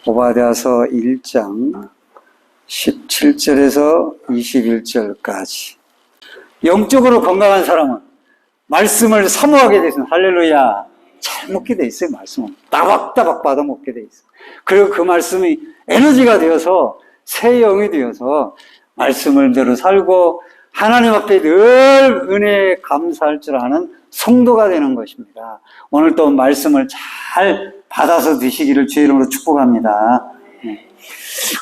오바댜서 1장 17절에서 21절까지. 영적으로 건강한 사람은 말씀을 사모하게 돼 있어요. 할렐루야. 잘 먹게 돼 있어요. 말씀은 따박따박 받아 먹게 돼 있어요. 그리고 그 말씀이 에너지가 되어서 새 영이 되어서 말씀을 대로 살고 하나님 앞에 늘 은혜에 감사할 줄 아는 성도가 되는 것입니다. 오늘 또 말씀을 잘 받아서 드시기를 주의 이름으로 축복합니다.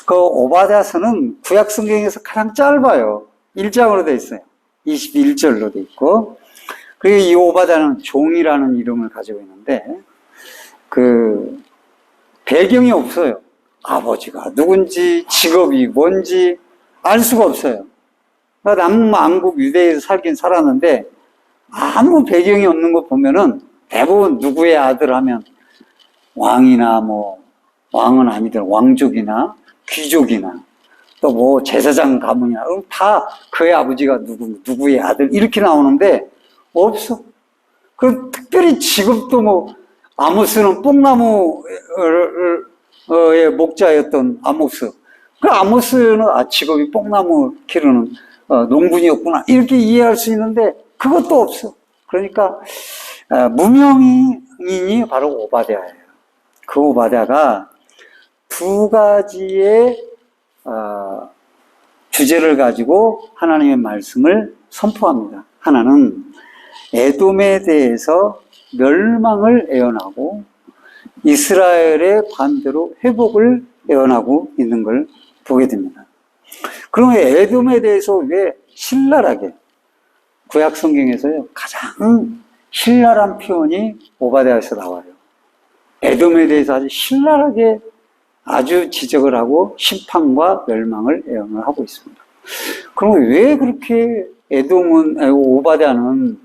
그 오바댜서는 구약 성경에서 가장 짧아요. 1장으로 되어 있어요. 21절로 되어 있고, 그리고 이 오바댜는 종이라는 이름을 가지고 있는데 그 배경이 없어요. 아버지가 누군지 직업이 뭔지 알 수가 없어요. 남왕국 유대에서 살긴 살았는데 아무 배경이 없는 거 보면은 대부분 누구의 아들 하면 왕이나 왕은 아니더라 왕족이나 귀족이나 또 뭐 제사장 가문이나 다 그의 아버지가 누구의 아들 이렇게 나오는데 없어. 그 특별히 직업도 아모스는 뽕나무의 목자였던 아모스. 그 아모스는 직업이 뽕나무 기르는 농군이었구나 이렇게 이해할 수 있는데 그것도 없어. 그러니까 무명인이 바로 오바댜예요. 그 오바댜가 두 가지의 주제를 가지고 하나님의 말씀을 선포합니다. 하나는 에돔에 대해서 멸망을 예언하고 이스라엘의 반대로 회복을 예언하고 있는 걸 보게 됩니다. 그러면 에돔에 대해서 왜 신랄하게 구약 성경에서요 가장 신랄한 표현이 오바댜에서 나와요. 에돔에 대해서 아주 신랄하게 아주 지적을 하고 심판과 멸망을 예언을 하고 있습니다. 그럼 왜 그렇게 오바댜는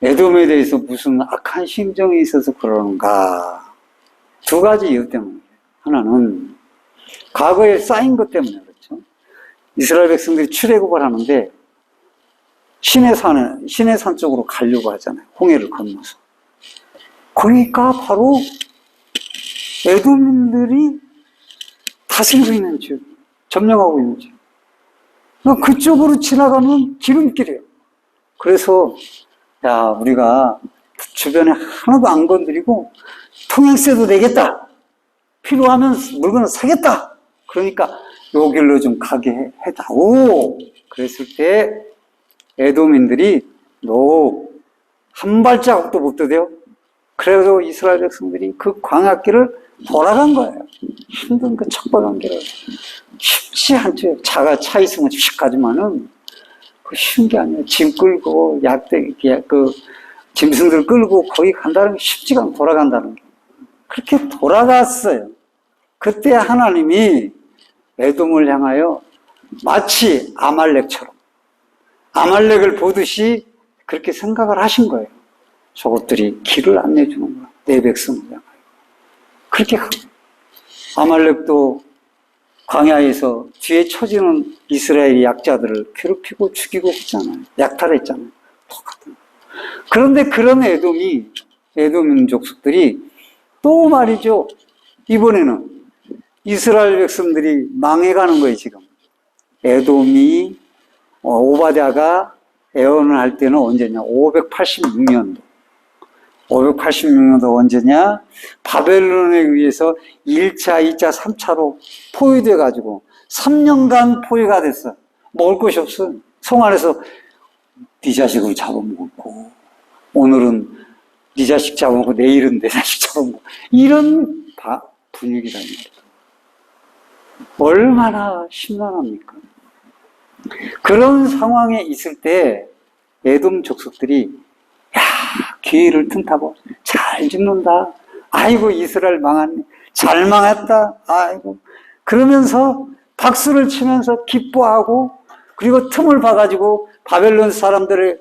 에돔에 대해서 무슨 악한 심정이 있어서 그러는가? 두 가지 이유 때문이에요. 하나는 과거에 쌓인 것 때문에 그렇죠. 이스라엘 백성들이 출애굽을 하는데 시내 산 쪽으로 가려고 하잖아요. 홍해를 건너서. 거기가 바로 에돔인들이 다스리고 있는 지역, 점령하고 있는 지역. 그쪽으로 지나가면 기름길이에요. 그래서 우리가 주변에 하나도 안 건드리고 통행세도 내겠다. 필요하면 물건을 사겠다. 그러니까 요 길로 좀 가게 해다오. 그랬을 때 에돔인들이 너 한 발자국도 못 더뎌. 그래서 이스라엘 백성들이 그 광야길을 돌아간 거예요. 힘든 그 척박한 길을. 쉽지 않죠. 차 있으면 휙 가지만은 그 쉬운 게 아니에요. 짐 끌고 짐승들 끌고 거기 간다는 게 쉽지가 않고 돌아간다는 게. 그렇게 돌아갔어요. 그때 하나님이 에돔을 향하여 마치 아말렉처럼 아말렉을 보듯이 그렇게 생각을 하신 거예요. 저것들이 길을 안 내주는구나. 내 백성을 향하여. 그렇게 아말렉도 광야에서 뒤에 처지는 이스라엘의 약자들을 괴롭히고 죽이고 했잖아요. 약탈했잖아요. 똑같은. 그런데 그런 에돔 민족들이 또 말이죠. 이번에는 이스라엘 백성들이 망해가는 거예요, 지금. 에돔이, 오바댜가 예언을 할 때는 언제냐? 586년도. 586년도 언제냐? 바벨론에 의해서 1차, 2차, 3차로 포위돼가지고 3년간 포위가 됐어. 먹을 것이 없어. 성 안에서 네 자식을 잡아먹었고, 오늘은 네 자식 잡아먹고, 내일은 내 자식 잡아먹고, 이런 분위기란 말이에요. 얼마나 심란합니까? 그런 상황에 있을 때 에돔 족속들이 기회를 틈타고 잘 짓는다. 아이고 이스라엘 망했네. 잘 망했다. 아이고 그러면서 박수를 치면서 기뻐하고 그리고 틈을 봐가지고 바벨론 사람들의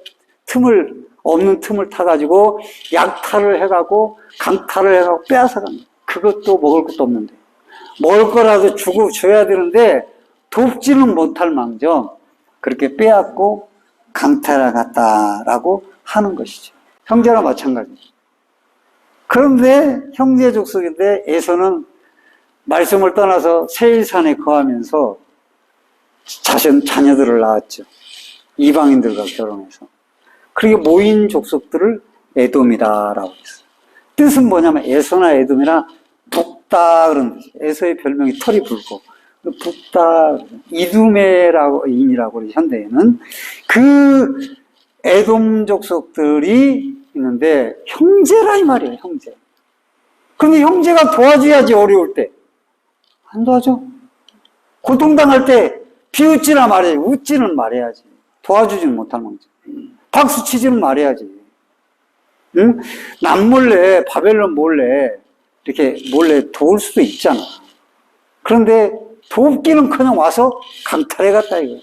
없는 틈을 타가지고 약탈을 해가고 강탈을 해가고 빼앗아간다. 그것도 먹을 것도 없는데 먹을 거라도 주고 줘야 되는데 돕지는 못할 망정 그렇게 빼앗고 강탈해 갔다라고 하는 것이죠. 형제나 마찬가지죠. 그런데 형제 족속인데 에서는 말씀을 떠나서 세일산에 거하면서 자녀들을 낳았죠. 이방인들과 결혼해서. 그렇게 모인 족속들을 에돔이다라고 했어요. 뜻은 뭐냐면 에서나 에돔이나 붓다 그런 뜻이에요. 에서의 별명이 털이 붉고 붓다 이두메라고 인이라고 현대에는 그 에돔 족속들이 있는데 형제라 이 말이에요. 형제. 그런데 형제가 도와줘야지 어려울 때. 안 도와줘. 고통당할 때 비웃지나 말해야지. 웃지는 말해야지. 도와주지는 못할 망정. 박수 치지는 말해야지. 응? 남몰래 바벨론 몰래 이렇게 몰래 도울 수도 있잖아. 그런데 돕기는커녕 와서 강탈해 갔다 이거예요.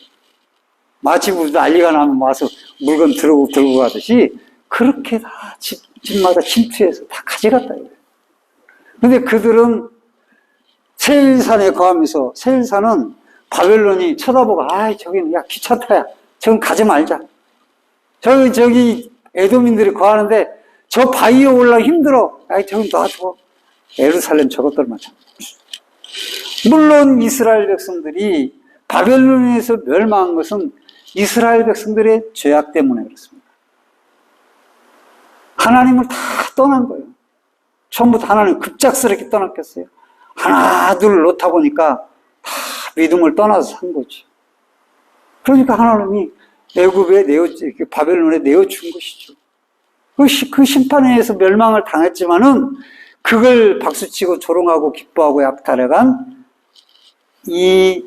마치 무슨 난리가 나면 와서 물건 들고 가듯이 그렇게 다 집마다 침투해서 다 가져갔다 이거예요. 근데 그들은 세일산에 거하면서 세일산은 바벨론이 쳐다보고 저기는 야 귀찮다 야 저건 가지 말자. 저기 에돔인들이 거하는데 저 바위에 올라 힘들어. 저건 놔둬. 예루살렘 저것들만 참. 물론 이스라엘 백성들이 바벨론에서 멸망한 것은 이스라엘 백성들의 죄악 때문에 그렇습니다. 하나님을 다 떠난 거예요. 처음부터 하나님 급작스럽게 떠났겠어요. 하나 둘 놓다 보니까 다 믿음을 떠나서 산 거죠. 그러니까 하나님이 애굽에 바벨론에 내어준 것이죠. 그 심판에 의해서 멸망을 당했지만은 그걸 박수치고 조롱하고 기뻐하고 약탈해간 이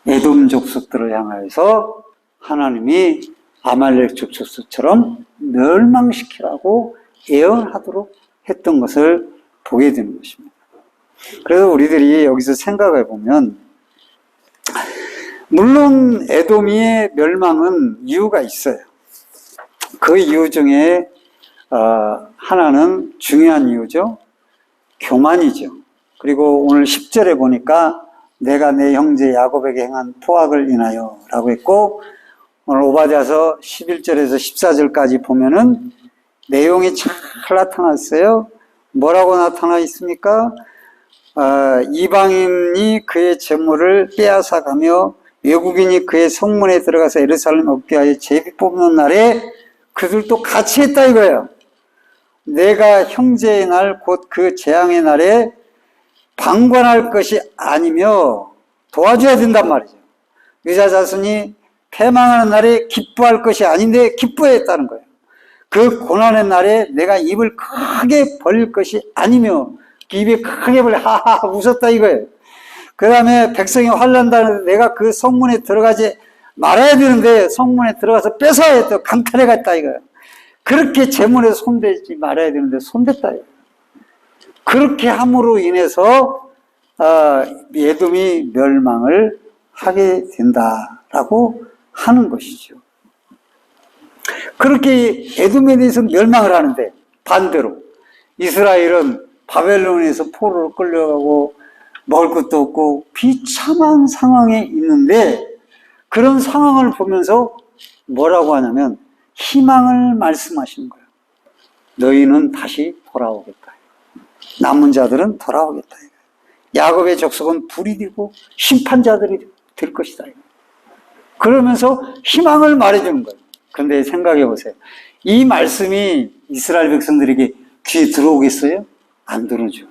에돔 족속들을 향하여서 하나님이 아말렉 족속처럼 멸망시키라고 예언하도록 했던 것을 보게 되는 것입니다. 그래서 우리들이 여기서 생각해 보면 물론 에돔의 멸망은 이유가 있어요. 그 이유 중에 하나는 중요한 이유죠. 교만이죠. 그리고 오늘 10절에 보니까 내가 내 형제 야곱에게 행한 포악을 인하여 라고 했고 오늘 오바댜서 11절에서 14절까지 보면은 내용이 잘 나타났어요. 뭐라고 나타나 있습니까? 이방인이 그의 재물을 빼앗아가며 외국인이 그의 성문에 들어가서 예루살렘 얻게 하여 제비 뽑는 날에 그들도 같이 했다 이거예요. 내가 형제의 날 곧 그 재앙의 날에 방관할 것이 아니며 도와줘야 된단 말이죠. 의사 자손이 패망하는 날에 기뻐할 것이 아닌데 기뻐했다는 거예요. 그 고난의 날에 내가 입을 크게 벌릴 것이 아니며 입이 크게 벌려 하하 웃었다 이거예요. 그 다음에 백성이 환난다는데 내가 그 성문에 들어가지 말아야 되는데 성문에 들어가서 뺏어야 또 강탈해 갔다 이거예요. 그렇게 재물에 손대지 말아야 되는데 손댔다 이거예요. 그렇게 함으로 인해서 에돔이 멸망을 하게 된다라고 하는 것이죠. 그렇게 에돔에 대해서 멸망을 하는데 반대로 이스라엘은 바벨론에서 포로로 끌려가고 먹을 것도 없고 비참한 상황에 있는데 그런 상황을 보면서 뭐라고 하냐면 희망을 말씀하시는 거예요. 너희는 다시 돌아오겠다. 남은 자들은 돌아오겠다. 야곱의 족속은 불이 되고 심판자들이 될 것이다. 그러면서 희망을 말해주는 거예요. 그런데 생각해 보세요. 이 말씀이 이스라엘 백성들에게 귀에 들어오겠어요? 안 들어오죠.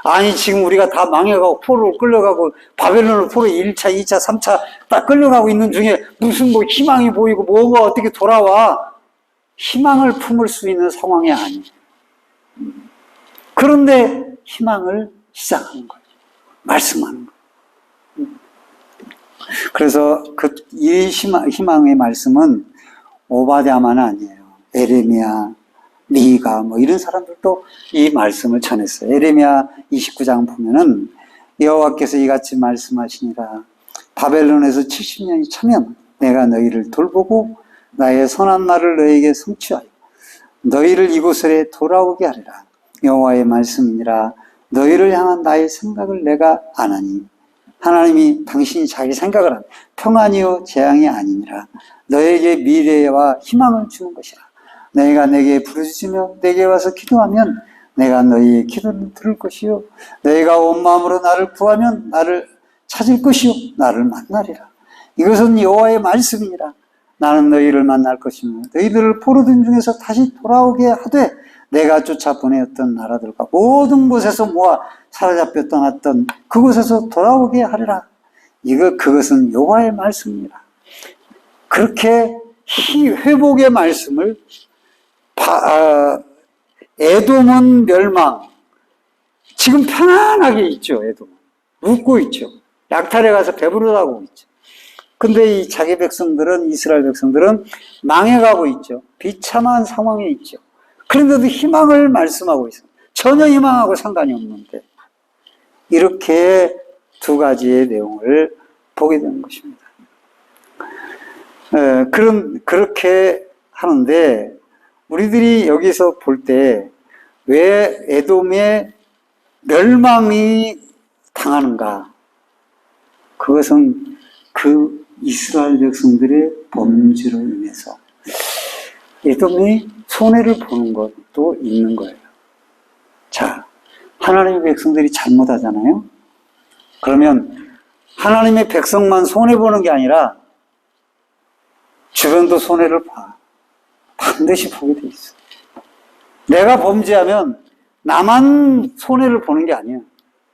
아니 지금 우리가 다 망해가고 포로로 끌려가고 바벨론으로 포로 1차, 2차, 3차 딱 끌려가고 있는 중에 무슨 뭐 희망이 보이고 뭐가 어떻게 돌아와. 희망을 품을 수 있는 상황이 아니에요. 그런데 희망을 시작하는 거예요. 말씀하는 거예요. 그래서 이 희망의 말씀은 오바댜만 아니에요. 에레미야, 미가 뭐 이런 사람들도 이 말씀을 전했어요. 에레미야 29장 보면은 여호와께서 이같이 말씀하시니라. 바벨론에서 70년이 차면 내가 너희를 돌보고 나의 선한 날을 너희에게 성취하여 너희를 이곳에 돌아오게 하리라. 여호와의 말씀이니라. 너희를 향한 나의 생각을 내가 아나니 하나님이 당신이 자기 생각을 한 평안이요 재앙이 아니니라. 너에게 미래와 희망을 주는 것이라. 너희가 내게 부르짖으며 내게 와서 기도하면 내가 너희의 기도를 들을 것이요 너희가 온 마음으로 나를 구하면 나를 찾을 것이요 나를 만나리라. 이것은 여호와의 말씀이니라. 나는 너희를 만날 것이며 너희들을 포로된 중에서 다시 돌아오게 하되 내가 쫓아 보내었던 나라들과 모든 곳에서 모아 사로잡혀 떠났던 그곳에서 돌아오게 하리라. 그것은 여호와의 말씀이니라. 그렇게 회복의 말씀을 에돔은 멸망, 지금 편안하게 있죠. 에돔은 웃고 있죠. 약탈에 가서 배부르다고 있죠. 근데 이 자기 백성들은, 이스라엘 백성들은 망해가고 있죠. 비참한 상황에 있죠. 그런데도 희망을 말씀하고 있어요. 전혀 희망하고 상관이 없는데 이렇게 두 가지의 내용을 보게 되는 것입니다. 그렇게 하는데 우리들이 여기서 볼 때 왜 에돔의 멸망이 당하는가? 그것은 그 이스라엘 백성들의 범죄로 인해서 에돔이 손해를 보는 것도 있는 거예요. 자, 하나님의 백성들이 잘못하잖아요. 그러면 하나님의 백성만 손해보는 게 아니라 주변도 손해를 봐. 반드시 보게 돼 있어. 내가 범죄하면 나만 손해를 보는 게 아니야.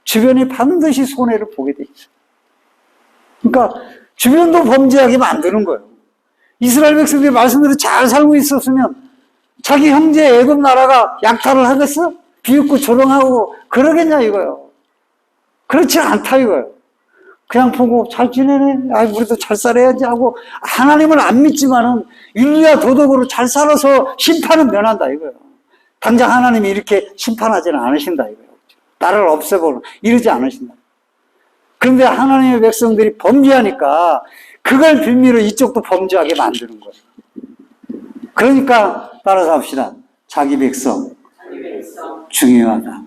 주변이 반드시 손해를 보게 돼 있어. 그러니까 주변도 범죄하게 만드는 거예요. 이스라엘 백성들이 말씀대로 잘 살고 있었으면 자기 형제 애굽 나라가 약탈을 하겠어? 비웃고 조롱하고 그러겠냐 이거요. 그렇지 않다 이거요. 그냥 보고 잘 지내네. 아, 우리도 잘 살아야지 하고 하나님을 안 믿지만은 윤리와 도덕으로 잘 살아서 심판은 면한다 이거예요. 당장 하나님이 이렇게 심판하지는 않으신다 이거예요. 나를 없애버려 이러지 않으신다. 그런데 하나님의 백성들이 범죄하니까 그걸 빌미로 이쪽도 범죄하게 만드는 거예요. 그러니까 따라서 합시다. 자기 백성 중요하다.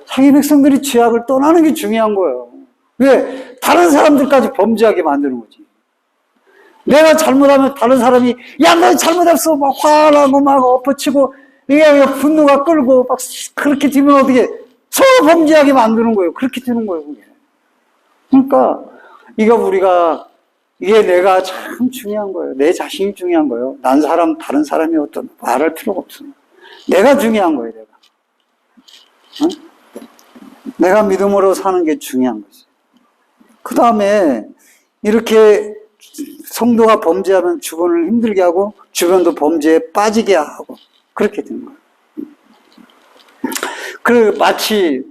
자기 백성들이 죄악을 떠나는 게 중요한 거예요. 왜? 다른 사람들까지 범죄하게 만드는 거지. 내가 잘못하면 다른 사람이 야, 너 잘못했어 막 화나고 막 엎어치고 이게 분노가 끌고 막 그렇게 되면 어떻게 서로 범죄하게 만드는 거예요. 그렇게 되는 거예요. 그게. 그러니까 이게 내가 참 중요한 거예요. 내 자신이 중요한 거예요. 다른 사람이 어떤 말할 필요가 없어요. 내가 중요한 거예요. 응? 내가 믿음으로 사는 게 중요한 거지. 그 다음에 이렇게 성도가 범죄하면 주변을 힘들게 하고 주변도 범죄에 빠지게 하고 그렇게 되는 거예요. 그 마치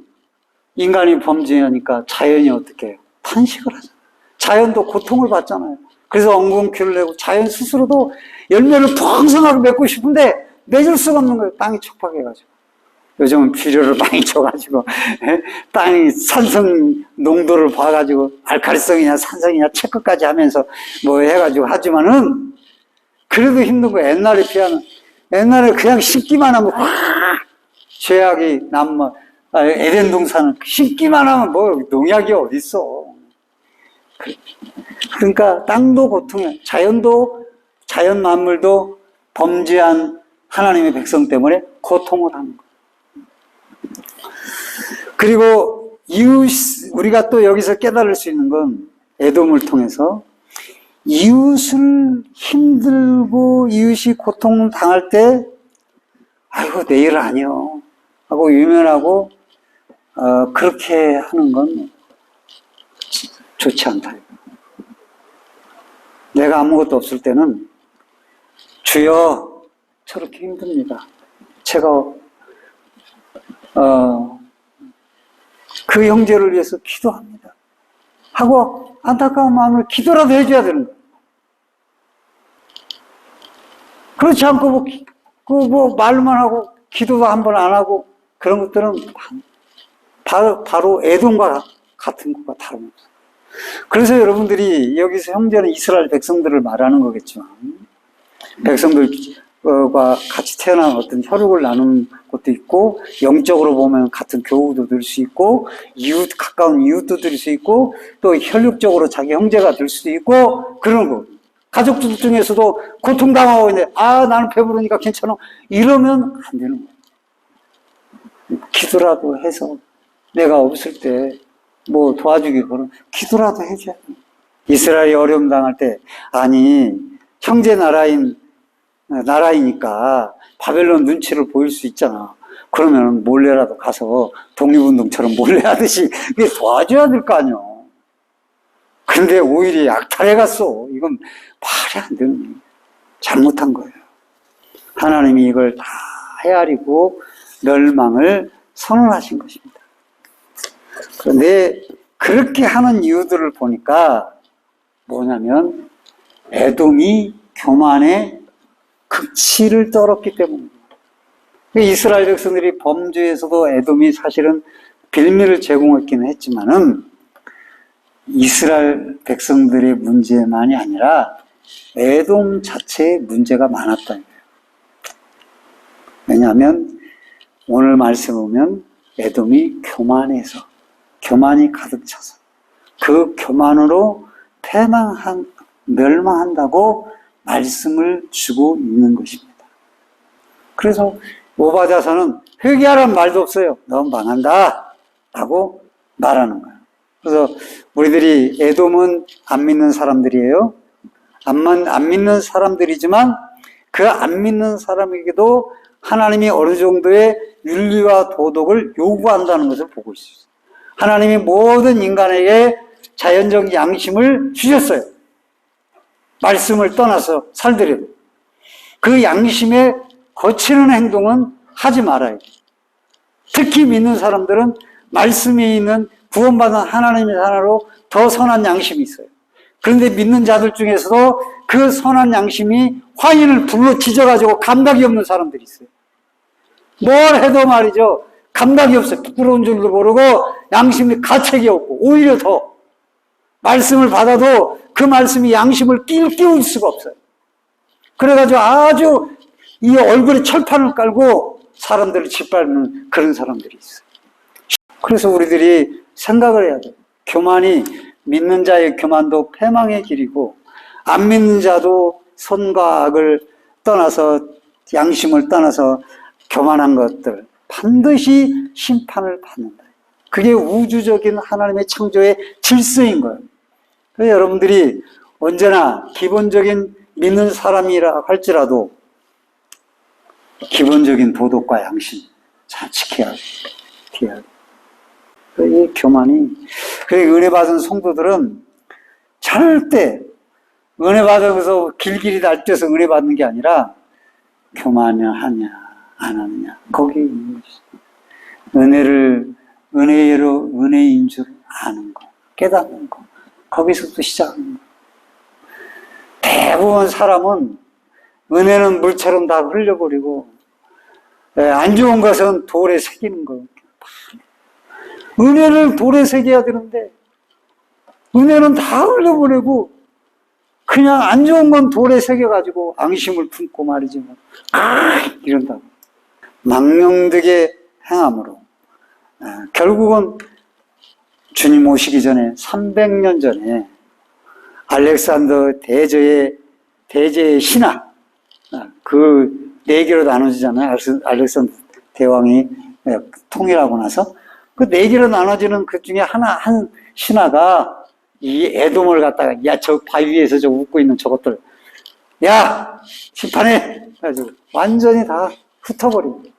인간이 범죄하니까 자연이 어떻게 해요? 탄식을 하잖아요. 자연도 고통을 받잖아요. 그래서 엉겅퀴를 내고 자연 스스로도 열매를 풍성하게 맺고 싶은데 맺을 수가 없는 거예요. 땅이 척박해가지고. 요즘은 비료를 많이 줘가지고 땅이 산성 농도를 봐가지고 알칼리성이냐 산성이냐 체크까지 하면서 뭐 해가지고 하지만은 그래도 힘든 거예요. 옛날에 그냥 심기만 하면 죄악이 에덴 동산은 심기만 하면 뭐 농약이 어딨어. 그러니까 땅도 고통이야. 자연 만물도 범죄한 하나님의 백성 때문에 고통을 하는 거예요. 그리고 우리가 또 여기서 깨달을 수 있는 건 에돔을 통해서 이웃을 힘들고 이웃이 고통을 당할 때 아이고 내 일 아니요 하고 유면하고 그렇게 하는 건 좋지 않다. 내가 아무것도 없을 때는 주여 저렇게 힘듭니다. 제가 그 형제를 위해서 기도합니다. 하고 안타까운 마음을 기도라도 해줘야 되는 거예요. 그렇지 않고 뭐 말만 하고 기도도 한 번 안 하고 그런 것들은 바로 에돔과 같은 것과 다름없어요. 그래서 여러분들이 여기서 형제는 이스라엘 백성들을 말하는 거겠지만 백성들과 같이 태어난 어떤 혈육을 나누는 것도 있고 영적으로 보면 같은 교우도 될 수 있고 가까운 이웃도 될 수 있고 또 혈육적으로 자기 형제가 될 수도 있고 그런 거. 가족들 중에서도 고통당하고 있는데 나는 배부르니까 괜찮아 이러면 안 되는 거예요. 기도라도 해서 내가 없을 때 뭐 도와주기 그런 기도라도 해줘야 돼. 이스라엘이 어려움 당할 때 아니 형제 나라이니까 바벨론 눈치를 보일 수 있잖아. 그러면 몰래라도 가서 독립운동처럼 몰래 하듯이 이게 도와줘야 될 거 아니야. 근데 오히려 약탈해 갔어. 이건 말이 안 되는 거예요. 잘못한 거예요. 하나님이 이걸 다 헤아리고 멸망을 선언하신 것입니다. 그런데 그렇게 하는 이유들을 보니까 뭐냐면 에돔이 교만의 극치를 떨었기 때문입니다. 이스라엘 백성들이 범죄에서도 에돔이 사실은 빌미를 제공했기는 했지만은 이스라엘 백성들의 문제만이 아니라 에돔 자체의 문제가 많았다는 거예요. 왜냐하면 오늘 말씀 보면 에돔이 교만이 가득 차서 그 교만으로 멸망한다고 말씀을 주고 있는 것입니다. 그래서 오바댜서는 회개하라는 말도 없어요. 넌 망한다 라고 말하는 거예요. 그래서 우리들이 에돔은 안 믿는 사람들이에요. 안 믿는 사람들이지만 그 안 믿는 사람에게도 하나님이 어느 정도의 윤리와 도덕을 요구한다는 것을 보고 있어요. 하나님이 모든 인간에게 자연적 양심을 주셨어요. 말씀을 떠나서 살더라도 그 양심에 거치는 행동은 하지 말아야 돼요. 특히 믿는 사람들은 말씀에 있는 구원받은 하나님의 하나로 더 선한 양심이 있어요. 그런데 믿는 자들 중에서도 그 선한 양심이 화인을 불로 지져가지고 감각이 없는 사람들이 있어요. 뭘 해도 말이죠. 감각이 없어요. 부끄러운 줄도 모르고 양심이 가책이 없고 오히려 더 말씀을 받아도 그 말씀이 양심을 끼울 수가 없어요. 그래가지고 아주 이 얼굴에 철판을 깔고 사람들을 짓밟는 그런 사람들이 있어요. 그래서 우리들이 생각을 해야 돼요. 교만이 믿는 자의 교만도 패망의 길이고 안 믿는 자도 선과 악을 떠나서 양심을 떠나서 교만한 것들 반드시 심판을 받는다. 그게 우주적인 하나님의 창조의 질서인 거예요. 그래서 여러분들이 언제나 기본적인 믿는 사람이라 할지라도 기본적인 도덕과 양심 잘 지켜야 돼요. 이 교만이, 은혜 받은 성도들은 절대 은혜 받아서 길길이 날뛰어서 은혜 받는 게 아니라 교만을 하냐 안 하느냐 거기에 있는 것이죠. 은혜인 줄 아는 거, 깨닫는 거, 거기서부터 시작하는 거. 대부분 사람은 은혜는 물처럼 다 흘려버리고 안 좋은 것은 돌에 새기는 거. 은혜를 돌에 새겨야 되는데 은혜는 다 흘려보내고 그냥 안 좋은 건 돌에 새겨가지고 앙심을 품고 말이지 뭐 이런다고. 망령되게 행함으로 결국은 주님 오시기 전에 300년 전에 알렉산더 대제의 신하 그 4개로 나눠지잖아요. 알렉산더 대왕이 통일하고 나서 그 4개로 나눠지는 그 중에 한 신하가 이 에돔을 갖다가 야 저 바위 위에서 저 웃고 있는 저것들 야 심판해 가지고 완전히 다 흩어버립니다.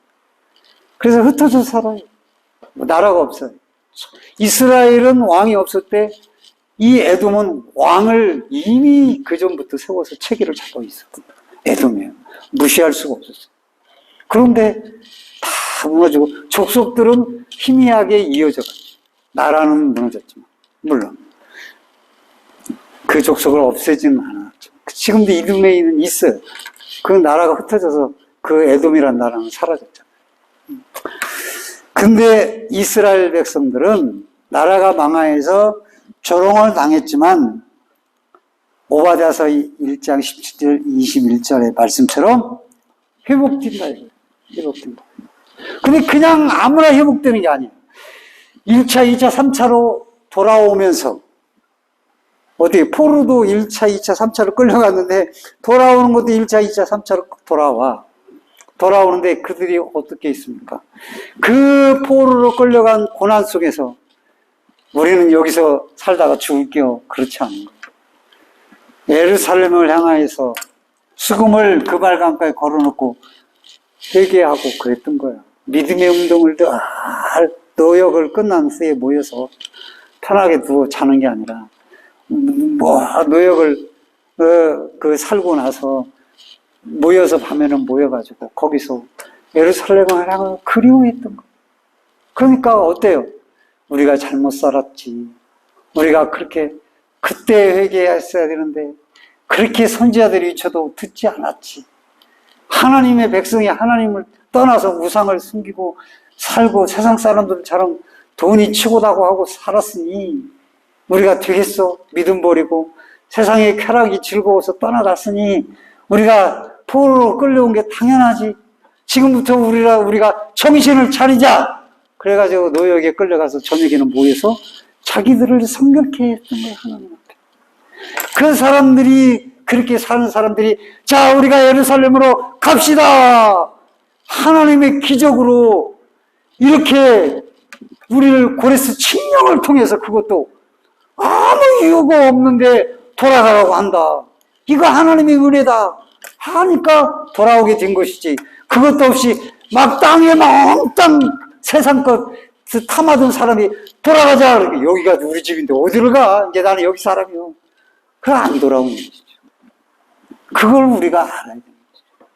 그래서 흩어져 살아요. 나라가 없어요. 이스라엘은 왕이 없을 때 이 에돔은 왕을 이미 그 전부터 세워서 체계를 잡고 있었거든요. 에돔이에요. 무시할 수가 없었어요. 그런데 다 무너지고 족속들은 희미하게 이어져가요. 나라는 무너졌지만 물론 그 족속을 없애지는 않았죠. 지금도 이두메이는 있어요. 그 나라가 흩어져서 그 에돔이라는 나라는 사라졌잖아요. 근데 이스라엘 백성들은 나라가 망하여서 조롱을 당했지만 오바댜서 1장 17절 21절의 말씀처럼 회복된다 이거예요. 회복된다. 근데 그냥 아무나 회복되는 게 아니에요. 1차, 2차, 3차로 돌아오면서 어떻게 포로도 1차, 2차, 3차로 끌려갔는데 돌아오는 것도 1차, 2차, 3차로 돌아와. 돌아오는데 그들이 어떻게 있습니까? 그 포로로 끌려간 고난 속에서 우리는 여기서 살다가 죽을게요. 그렇지 않은 거예요. 예루살렘을 향하여서 수금을 그 발강가에 걸어놓고 회개하고 그랬던 거예요. 믿음의 운동을 늘 노역을 끝난 후에 모여서 편하게 두고 자는 게 아니라 노역을 살고 나서 모여서 밤에는 모여가지고 거기서 예루살렘을 향하여 그리워했던 거예요. 그러니까 어때요? 우리가 잘못 살았지. 우리가 그렇게 그때 회개했어야 되는데 그렇게 선지자들이 외쳐도 듣지 않았지. 하나님의 백성이 하나님을 떠나서 우상을 숨기고 살고 세상 사람들처럼 돈이 치고다고 하고 살았으니 우리가 되겠어? 믿음 버리고 세상의 쾌락이 즐거워서 떠나갔으니 우리가 포로로 끌려온 게 당연하지. 지금부터 우리가 정신을 차리자. 그래가지고 노역에 끌려가서 저녁에는 모여서 자기들을 성결케 했던 거예요, 하나님 앞에. 그 사람들이, 그렇게 사는 사람들이, 자, 우리가 예루살렘으로 갑시다! 하나님의 기적으로 이렇게 우리를 고레스 칙령을 통해서 그것도 아무 이유가 없는데 돌아가라고 한다. 이거 하나님의 은혜다. 하니까 돌아오게 된 것이지. 그것도 없이 막 땅에 멍땅 세상 것 탐하던 사람이 돌아가자. 여기가 우리 집인데 어디를 가? 이제 나는 여기 사람이요. 그럼 안 돌아오는 것이죠. 그걸 우리가 알아야 되는 거죠.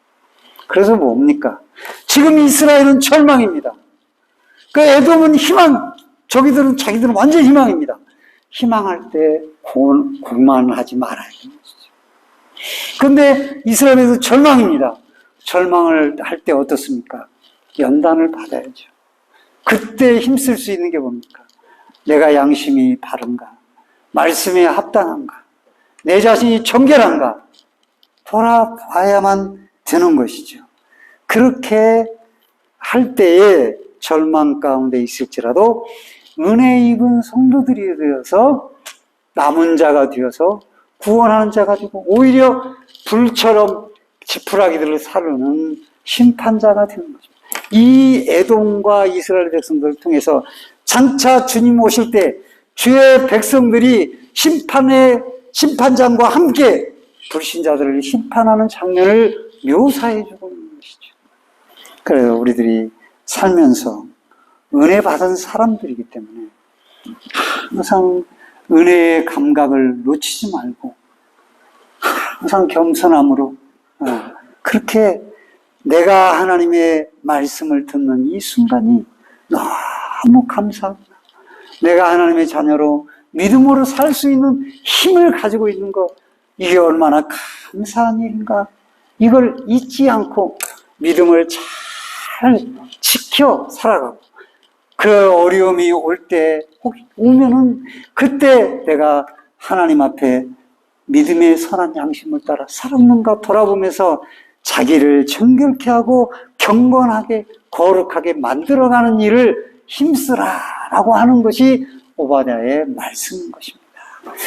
그래서 뭡니까? 지금 이스라엘은 절망입니다. 그 에돔은 희망, 자기들은 완전 희망입니다. 희망할 때 고만하지 말아야 되는 것이죠. 그런데 이스라엘에도 절망입니다. 절망을 할 때 어떻습니까? 연단을 받아야죠. 그때 힘쓸 수 있는 게 뭡니까? 내가 양심이 바른가? 말씀에 합당한가? 내 자신이 정결한가? 돌아봐야만 되는 것이죠. 그렇게 할 때에 절망 가운데 있을지라도 은혜 입은 성도들이 되어서 남은 자가 되어서 구원하는 자가 되고 오히려 불처럼 지푸라기들을 사르는 심판자가 되는 거죠. 이 에돔과 이스라엘 백성들을 통해서 장차 주님 오실 때 주의 백성들이 심판장과 함께 불신자들을 심판하는 장면을 묘사해 주고 있는 것이죠. 그래서 우리들이 살면서 은혜 받은 사람들이기 때문에 항상 은혜의 감각을 놓치지 말고 항상 겸손함으로 그렇게 내가 하나님의 말씀을 듣는 이 순간이 너무 감사합니다. 내가 하나님의 자녀로 믿음으로 살 수 있는 힘을 가지고 있는 것, 이게 얼마나 감사한 일인가. 이걸 잊지 않고 믿음을 잘 지켜 살아가고 그 어려움이 올 때 오면은 그때 내가 하나님 앞에 믿음의 선한 양심을 따라 살았는가 돌아보면서 자기를 정결케 하고 경건하게 거룩하게 만들어가는 일을 힘쓰라라고 하는 것이 오바댜의 말씀인 것입니다.